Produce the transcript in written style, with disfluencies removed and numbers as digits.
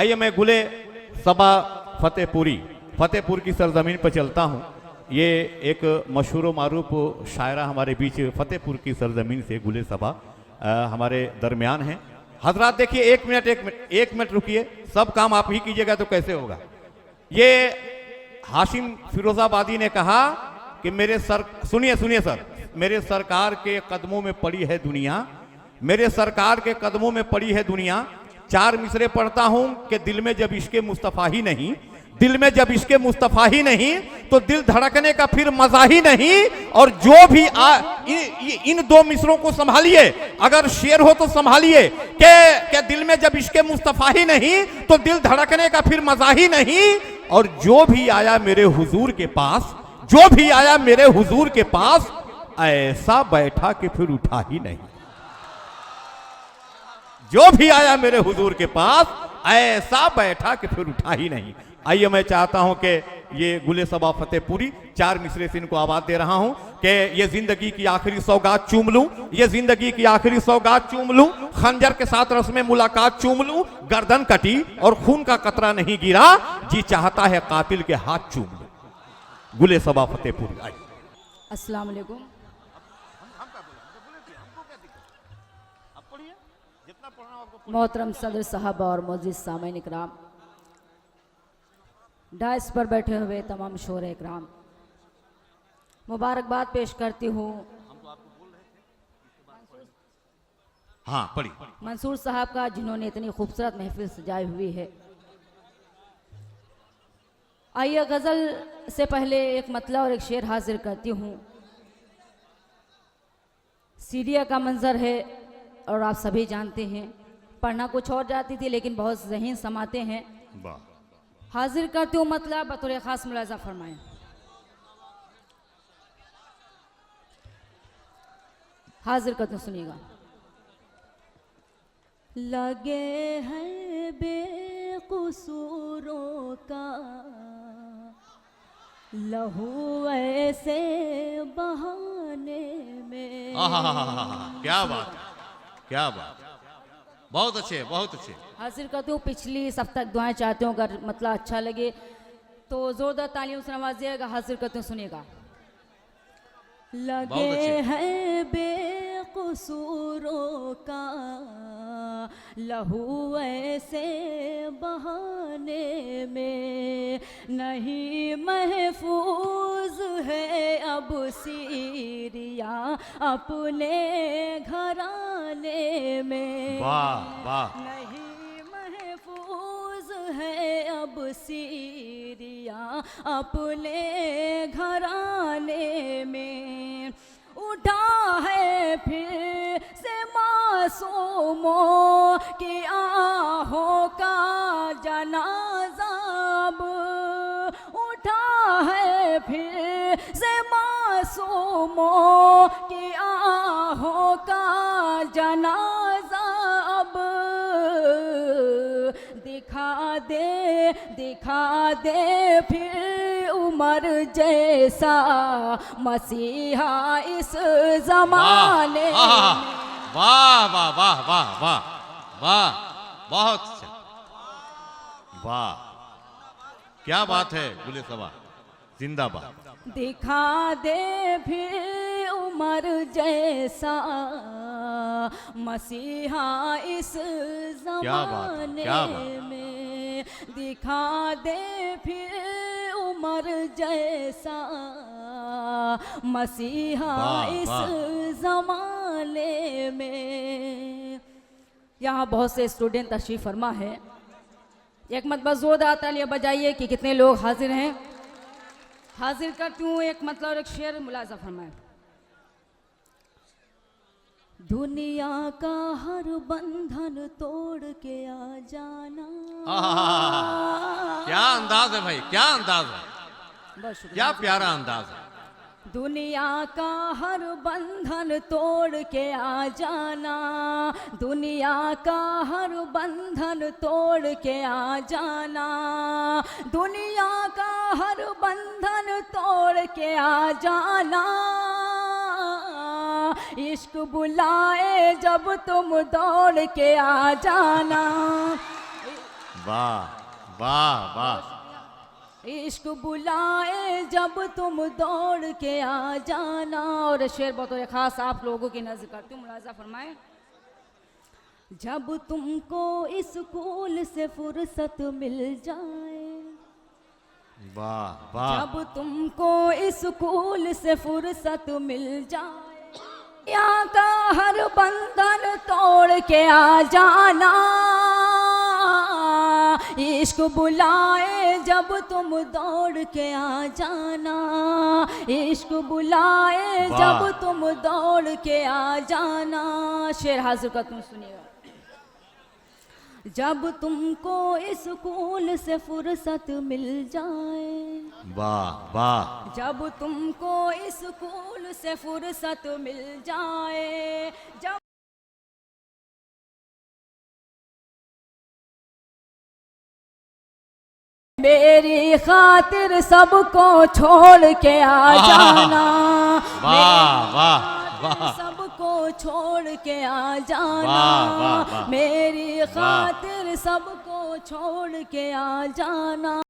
आइए मैं गुले सबा फतेहपुर की सरजमीन पर चलता हूँ। ये एक मशहूर मारूफ शायरा हमारे बीच फतेहपुर की सरजमीन से गुले सबा हमारे दरमियान हैं। हजरात देखिए, एक मिनट रुकिए, सब काम आप ही कीजिएगा तो कैसे होगा। ये हाशिम फिरोजाबादी ने कहा कि सुनिए सर, मेरे सरकार के कदमों में पड़ी है दुनिया, मेरे सरकार के कदमों में पड़ी है दुनिया। 4 मिसरे पढ़ता हूं कि दिल में जब इश्के मुस्तफा ही नहीं, दिल में जब इश्के मुस्तफा ही नहीं तो दिल धड़कने का फिर मजा ही नहीं। और जो भी इन 2 मिसरों को संभालिए, अगर शेर हो तो संभालिए कि दिल में जब इश्के मुस्तफा ही नहीं तो दिल धड़कने का फिर मजा ही नहीं। और जो भी आया मेरे हुजूर के पास, जो भी आया मेरे हुजूर के पास, ऐसा बैठा कि फिर उठा ही नहीं। जो भी आया मेरे हुजूर के पास, ऐसा बैठा कि फिर उठा ही नहीं। आइए मैं चाहता हूं कि ये गुले सबा फतेहपुरी 4 मिसरे से इनको आवाज दे रहा हूं कि ये जिंदगी की आखिरी सौगात चूम लूं, ये जिंदगी की आखिरी सौगात चूम लूं, खंजर के साथ रस्म मुलाकात चूम लूं, गर्दन कटी और खून का कतरा नहीं गिरा, जी चाहता है कातिल के हाथ चूम लूं। गुले सबा फतेहपुरी। आइए। अस्सलाम वालेकुम। मोहतरम सदर साहब और मोअज़्ज़िज़ सामईन इकराम, डाइस पर बैठे हुए तमाम शोरे इकराम, मुबारकबाद पेश करती हूँ हाँ पढ़ी मंसूर साहब का, जिन्होंने इतनी खूबसूरत महफिल सजाई हुई है। आइए गज़ल से पहले एक मतला और एक शेर हाजिर करती हूँ। सीरिया का मंजर है और आप सभी जानते हैं, पढ़ना कुछ और जाती थी लेकिन बहुत ज़हीन समाते हैं। हाजिर करती हूँ मतला, बतौर खास मुलाजा फरमाएं। हाजिर करते हूँ, सुनिएगा। लगे हैं बेकसूरों का लहू ऐसे बहाने में। क्या बात, क्या बात, बहुत अच्छे, बहुत अच्छे। हाजिर करती हूँ। पिछली सब तक दुआएं चाहती हूँ, अगर मतलब अच्छा लगे तो जोरदार तालियों से नवाजिएगा। हाजिर करती हूँ, सुनिएगा। लगे हैं बेकसूरों का लहू ऐसे बहाने में, नहीं महफूज है अब सीरिया अपने घराने में। वाह वाह। नहीं महफूज है अब सीरिया अपने घराने में। उठा है फिर से मासूमों की आहों का जनाजा, उठा है फिर से मासूमों की आहों का जनाजा। अब दिखा दे फिर उमर जैसा मसीहा इस जमाने। वाह वाह वाह वाह वाह वाह, बहुत अच्छा, वाह, क्या बात है। गुले सबा जिंदाबाद। दिखा दे फिर उमर जैसा मसीहा इस जमाने में। दिखा दे फिर उमर जैसा मसीहा इस जमाने में। यहाँ बहुत से स्टूडेंट तशरीफ फरमा है। एक मतबा जोरदार तालियां बजाइए कि कितने लोग हाजिर हैं। हाजिर करती हूँ एक मतलब और एक शेर, मुलाजा फरमाए। दुनिया का हर बंधन तोड़ के आ जाना। क्या अंदाज है भाई, क्या अंदाज है, क्या प्यारा अंदाज है। दुनिया का हर बंधन तोड़ के आ जाना, दुनिया का हर बंधन तोड़ के आ जाना, दुनिया का हर बंधन तोड़ के आ जाना। इश्क बुलाए जब तुम दौड़ के आ जाना। वाह वाह वाह। इश्क बुलाए जब तुम दौड़ के आ जाना। और शेर बतौर खास आप लोगों की नजर करती हूँ, मुलाजा फरमाए। जब तुमको स्कूल से फुर्सत मिल जाए, वाह वाह। जब तुमको स्कूल से फुर्सत मिल जाए, यहाँ का हर बंधन तोड़ के आ जाना। इश्क बुलाए जब तुम दौड़ के आ जाना, इश्क बुलाए वाह। जब तुम दौड़ के आ जाना। शेर हाजिर का तुम सुनिएगा। जब तुमको स्कूल से फुर्सत मिल जाए, वाह वाह। जब तुमको स्कूल से फुर्सत मिल जाए, जब मेरी खातिर सबको छोड़ के आ जाना। वाह वाह वाह। सबको छोड़ के आ जाना। वाह, वाह, वाह। मेरी खातिर सबको छोड़ के आ जाना।